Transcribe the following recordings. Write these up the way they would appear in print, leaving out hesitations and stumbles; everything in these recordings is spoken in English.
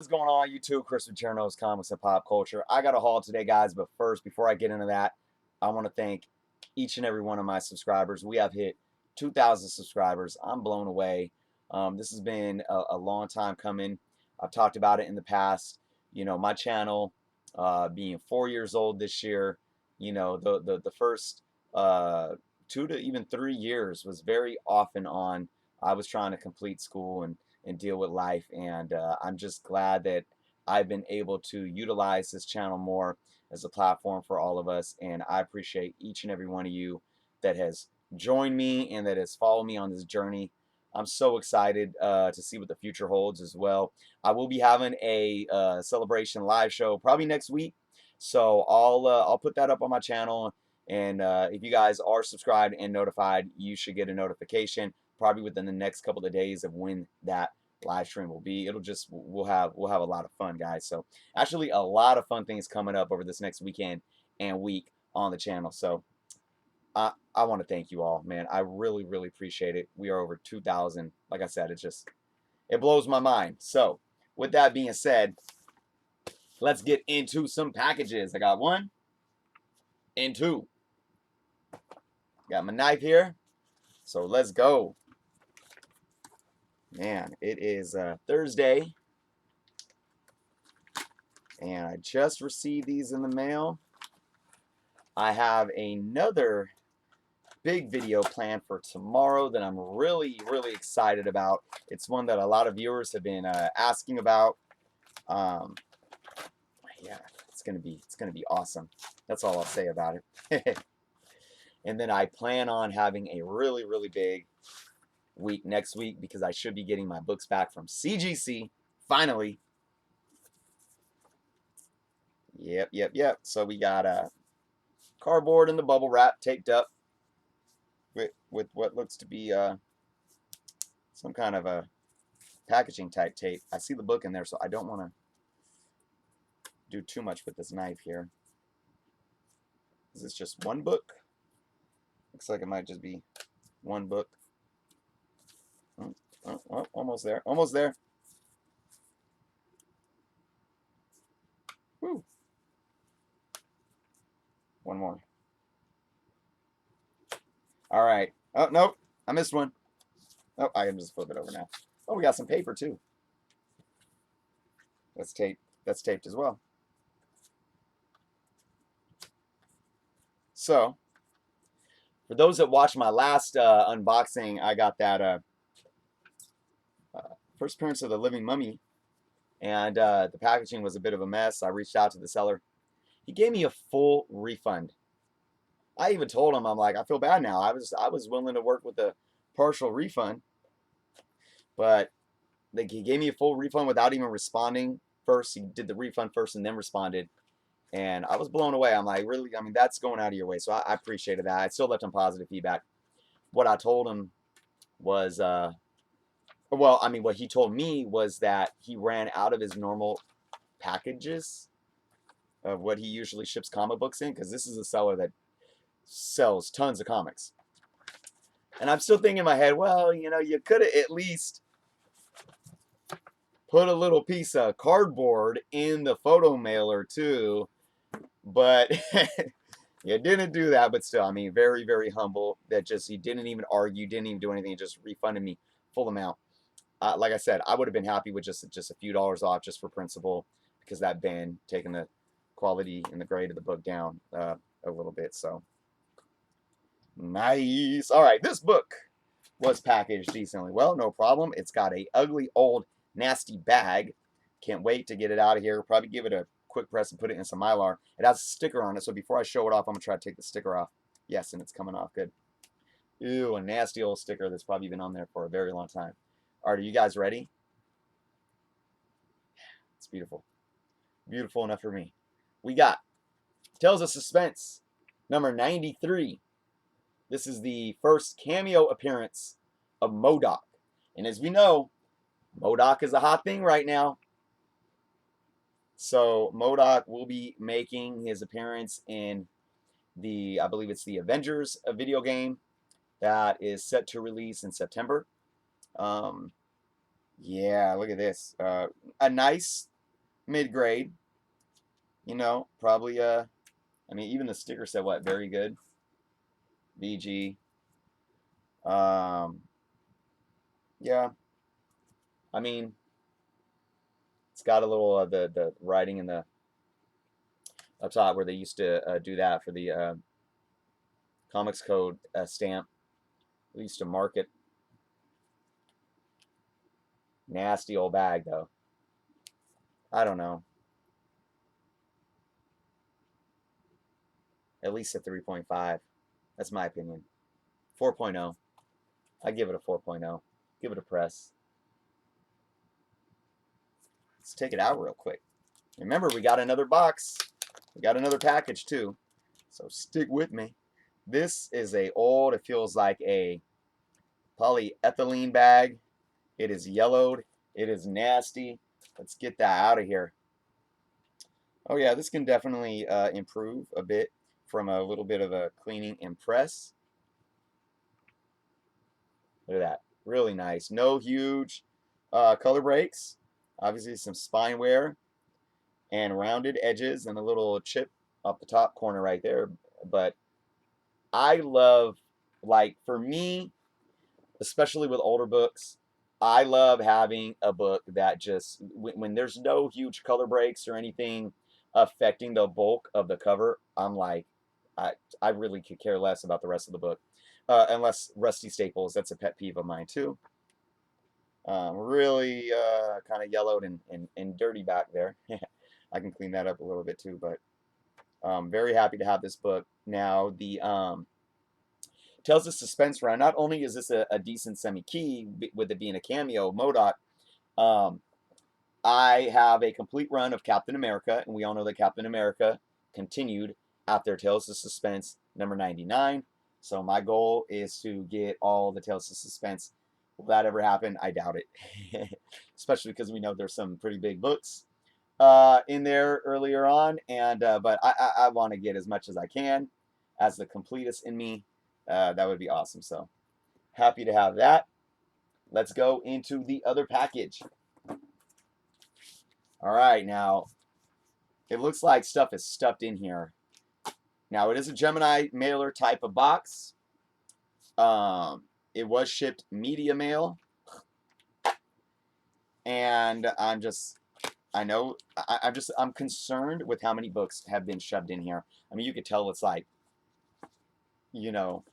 What's going on YouTube? Chris with Journos, Comics and Pop Culture. I got a haul today, guys, but first, before I get into that, I want to thank each and every one of my subscribers. We have hit 2,000 subscribers. I'm blown away. This has been a long time coming. I've talked about it in the past. You know, my channel being 4 years old this year, you know, the first 2 to even 3 years was very off and on. I was trying to complete school and deal with life. And I'm just glad that I've been able to utilize this channel more as a platform for all of us. And I appreciate each and every one of you that has joined me and that has followed me on this journey. I'm so excited to see what the future holds as well. I will be having a celebration live show probably next week, so I'll put that up on my channel. And if you guys are subscribed and notified, you should get a notification probably within the next couple of days of when that live stream will be. It'll just we'll have a lot of fun, guys. So actually a lot of fun things coming up over this next weekend and week on the channel. So I want to thank you all, man. I really, really appreciate it. We are over 2,000. Like I said, it blows my mind. So with that being said, let's get into some packages. I got one and two. Got my knife here. So let's go. Man, it is Thursday, and I just received these in the mail. I have another big video planned for tomorrow that I'm really, really excited about. It's one that a lot of viewers have been asking about. Yeah, it's gonna be awesome. That's all I'll say about it. And then I plan on having a really, really big week next week because I should be getting my books back from CGC finally. Yep. So we got cardboard in the bubble wrap taped up with what looks to be some kind of a packaging type tape. I see the book in there, so I don't want to do too much with this knife here. Is this just one book? Looks like it might just be one book. Oh, almost there. Almost there. Woo. One more. All right. Oh, nope. I missed one. Oh, I can just flip it over now. Oh, we got some paper too. That's taped. That's taped as well. So, for those that watched my last unboxing, I got that first appearance of the Living Mummy, and the packaging was a bit of a mess. I reached out to the seller. He gave me a full refund. I even told him, I'm like, I feel bad now. I was willing to work with a partial refund, but like he gave me a full refund without even responding first. He did the refund first and then responded, and I was blown away. I'm like, really? I mean, that's going out of your way. So I appreciated that. I still left him positive feedback. What I told him was, well, I mean, what he told me was that he ran out of his normal packages of what he usually ships comic books in, because this is a seller that sells tons of comics. And I'm still thinking in my head, well, you know, you could have at least put a little piece of cardboard in the photo mailer too, but you didn't do that. But still, I mean, very, very humble that just he didn't even argue, didn't even do anything, just refunded me full amount. Like I said, I would have been happy with just a few dollars off just for principle, because that been taking the quality and the grade of the book down a little bit. So nice. All right, this book was packaged decently well, no problem. It's got a ugly old nasty bag. Can't wait to get it out of here. Probably give it a quick press and put it in some Mylar. It has a sticker on it, so before I show it off, I'm gonna try to take the sticker off. Yes, and it's coming off good. Ew, a nasty old sticker that's probably been on there for a very long time. All right, are you guys ready? It's beautiful. Beautiful enough for me. We got Tales of Suspense, number 93. This is the first cameo appearance of MODOK. And as we know, MODOK is a hot thing right now. So MODOK will be making his appearance in I believe it's the Avengers video game that is set to release in September. Yeah, look at this. A nice mid-grade. You know, probably, I mean, even the sticker said what? Very good. VG. Um, yeah. I mean, it's got a little, the writing in the up top where they used to do that for the Comics Code stamp. We used to mark it. Nasty old bag, though. I don't know. At least a 3.5. That's my opinion. 4.0. I give it a 4.0. Give it a press. Let's take it out real quick. Remember, we got another box. We got another package, too. So stick with me. This is a old, it feels like a polyethylene bag. It is yellowed. It is nasty. Let's get that out of here. Oh yeah, this can definitely improve a bit from a little bit of a cleaning and press. Look at that. Really nice. No huge color breaks. Obviously some spine wear and rounded edges and a little chip up the top corner right there. But I love, like, for me, especially with older books, I love having a book that just, when there's no huge color breaks or anything affecting the bulk of the cover, I'm like, I really could care less about the rest of the book. Unless Rusty Staples, that's a pet peeve of mine too. Really kind of yellowed and dirty back there. I can clean that up a little bit too, but very happy to have this book. Now, the Tales of Suspense run, not only is this a decent semi-key, with it being a cameo, MODOK, I have a complete run of Captain America, and we all know that Captain America continued after Tales of Suspense number 99. So my goal is to get all the Tales of Suspense. Will that ever happen? I doubt it. Especially because we know there's some pretty big books in there earlier on, and but I want to get as much as I can as the completist in me. That would be awesome. So happy to have that. Let's go into the other package. All right, now it looks like stuff is stuffed in here. Now it is a Gemini mailer type of box. It was shipped media mail, and I'm concerned with how many books have been shoved in here. I mean, you could tell it's like, you know,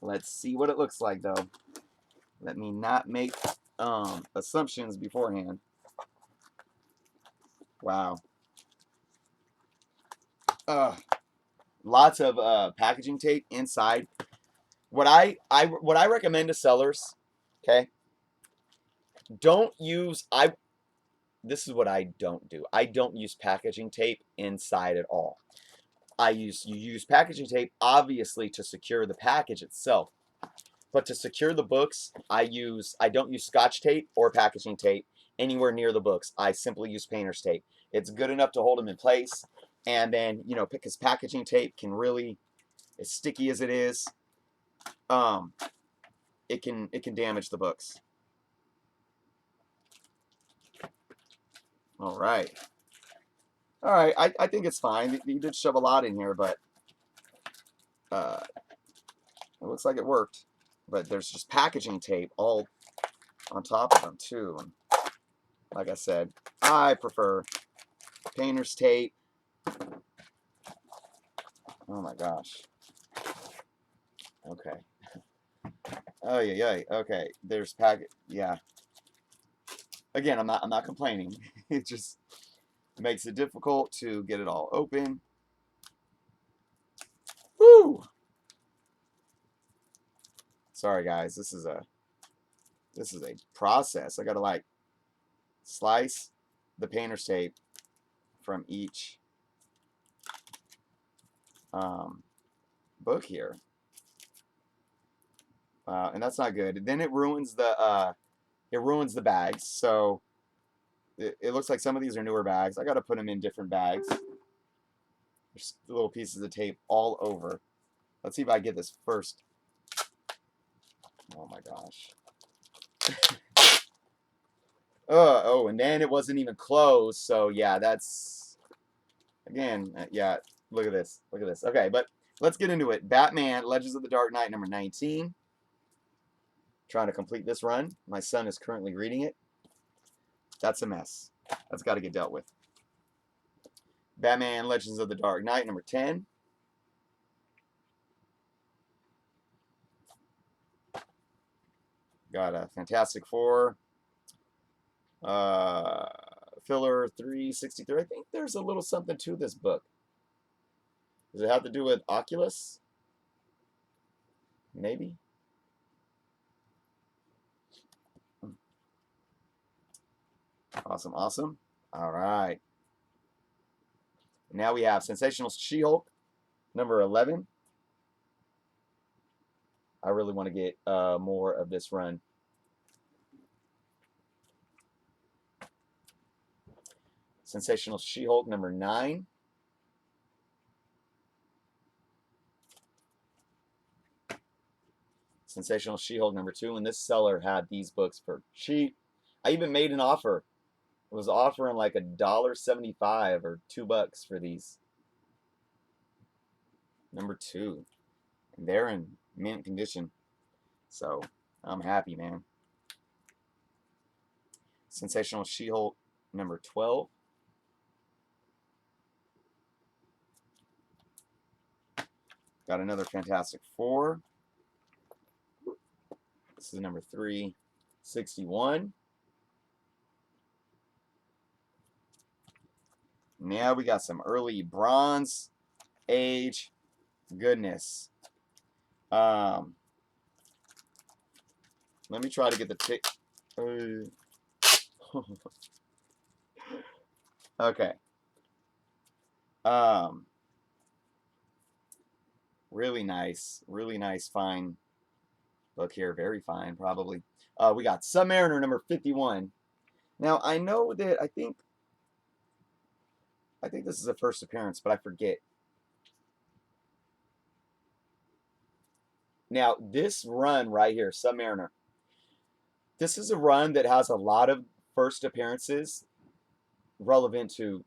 let's see what it looks like though. Let me not make assumptions beforehand. Wow. Lots of packaging tape inside. What I recommend to sellers, okay? Don't use this is what I don't do. I don't use packaging tape inside at all. You use packaging tape obviously to secure the package itself. But to secure the books, I don't use Scotch tape or packaging tape anywhere near the books. I simply use painter's tape. It's good enough to hold them in place. And then, you know, because packaging tape can really, as sticky as it is, it can damage the books. All right. All right, I think it's fine. You did shove a lot in here, but it looks like it worked. But there's just packaging tape all on top of them too. And like I said, I prefer painter's tape. Oh my gosh. Okay. Oh yeah. Okay. There's yeah. Again, I'm not complaining. It just makes it difficult to get it all open. Woo! Sorry guys, this is a process. I gotta like slice the painter's tape from each book here, and that's not good. Then it ruins the bags. So it looks like some of these are newer bags. I got to put them in different bags. There's little pieces of tape all over. Let's see if I get this first. Oh my gosh. Oh, and then it wasn't even close. So yeah, that's again, yeah. Look at this. Look at this. Okay, but let's get into it. Batman: Legends of the Dark Knight, number 19. Trying to complete this run. My son is currently reading it. That's a mess. That's got to get dealt with. Batman: Legends of the Dark Knight, number 10. Got a Fantastic Four. Filler 363. I think there's a little something to this book. Does it have to do with Oculus? Maybe. Awesome, awesome. All right. Now we have Sensational She-Hulk, number 11. I really want to get more of this run. Sensational She-Hulk, number 9. Sensational She-Hulk, number 2. And this seller had these books for cheap. I even made an offer. It was offering like $1.75 or $2 for these. Number 2. And they're in mint condition. So I'm happy, man. Sensational She-Hulk, number 12. Got another Fantastic Four. This is number 361. Now we got some early Bronze Age goodness. Let me try to get the tick. Okay. Really nice, fine book here. Very fine, probably. We got Submariner, number 51. Now I know that I think this is a first appearance, but I forget. Now this run right here, Submariner. This is a run that has a lot of first appearances relevant to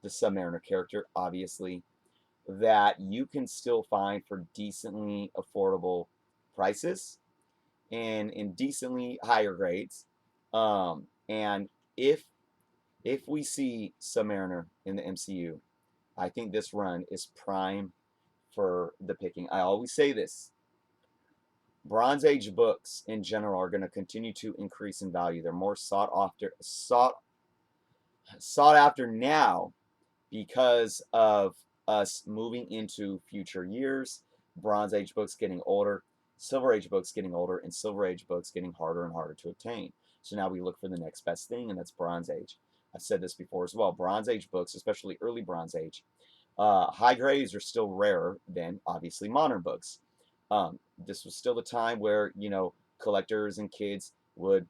the Submariner character, obviously, that you can still find for decently affordable prices and in decently higher grades. And if we see Submariner in the MCU, I think this run is prime for the picking. I always say this. Bronze Age books in general are going to continue to increase in value. They're more sought after now because of us moving into future years, Bronze Age books getting older, Silver Age books getting older, and Silver Age books getting harder and harder to obtain. So now we look for the next best thing, and that's Bronze Age. I've said this before as well. Bronze Age books, especially early Bronze Age, high grades are still rarer than obviously modern books. This was still the time where, you know, collectors and kids would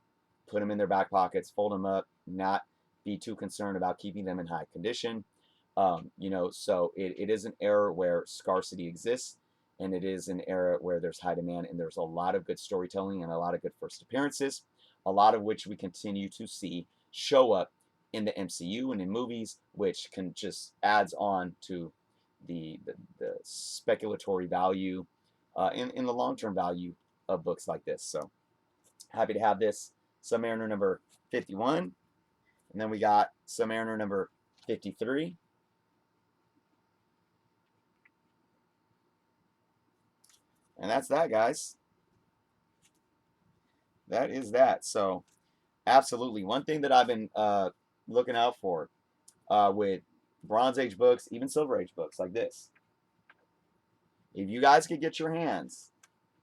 put them in their back pockets, fold them up, not be too concerned about keeping them in high condition. You know, so it is an era where scarcity exists, and it is an era where there's high demand, and there's a lot of good storytelling and a lot of good first appearances, a lot of which we continue to see show up in the MCU and in movies, which can just adds on to the speculatory value in the long-term value of books like this. So happy to have this Submariner number 51. And then we got Submariner number 53. And that's that, guys. That is that. So absolutely. One thing that I've been looking out for with Bronze Age books, even Silver Age books like this. If you guys could get your hands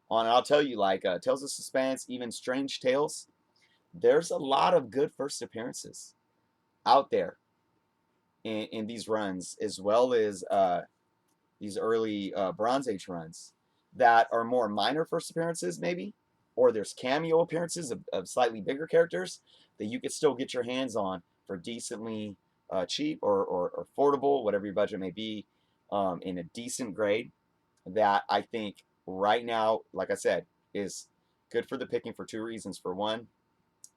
on, I'll tell you, like Tales of Suspense, even Strange Tales, there's a lot of good first appearances out there in these runs, as well as these early Bronze Age runs that are more minor first appearances, maybe, or there's cameo appearances of slightly bigger characters that you could still get your hands on for decently cheap or affordable, whatever your budget may be, in a decent grade. That I think right now, like I said, is good for the picking for two reasons. For one,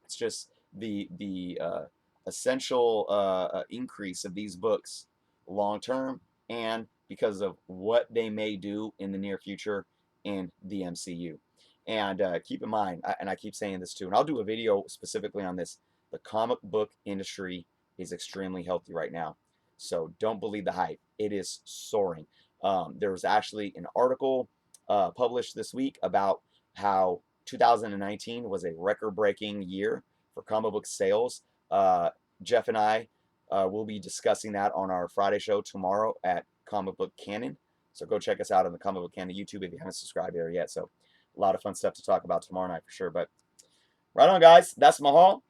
it's just the essential increase of these books long term, and because of what they may do in the near future in the MCU. And keep in mind, and I keep saying this too, and I'll do a video specifically on this, the comic book industry is extremely healthy right now. So don't believe the hype. It is soaring. There was actually an article published this week about how 2019 was a record-breaking year for comic book sales. Jeff and I will be discussing that on our Friday show tomorrow at Comic Book Canon. So go check us out on the Comic Book Canon YouTube if you haven't subscribed there yet. So a lot of fun stuff to talk about tomorrow night for sure. But right on, guys. That's my haul.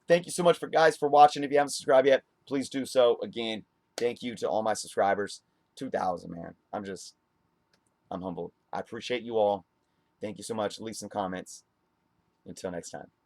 Thank you so much for watching. If you haven't subscribed yet, please do so. Again, thank you to all my subscribers. 2,000, man. I'm humbled. I appreciate you all. Thank you so much. Leave some comments. Until next time.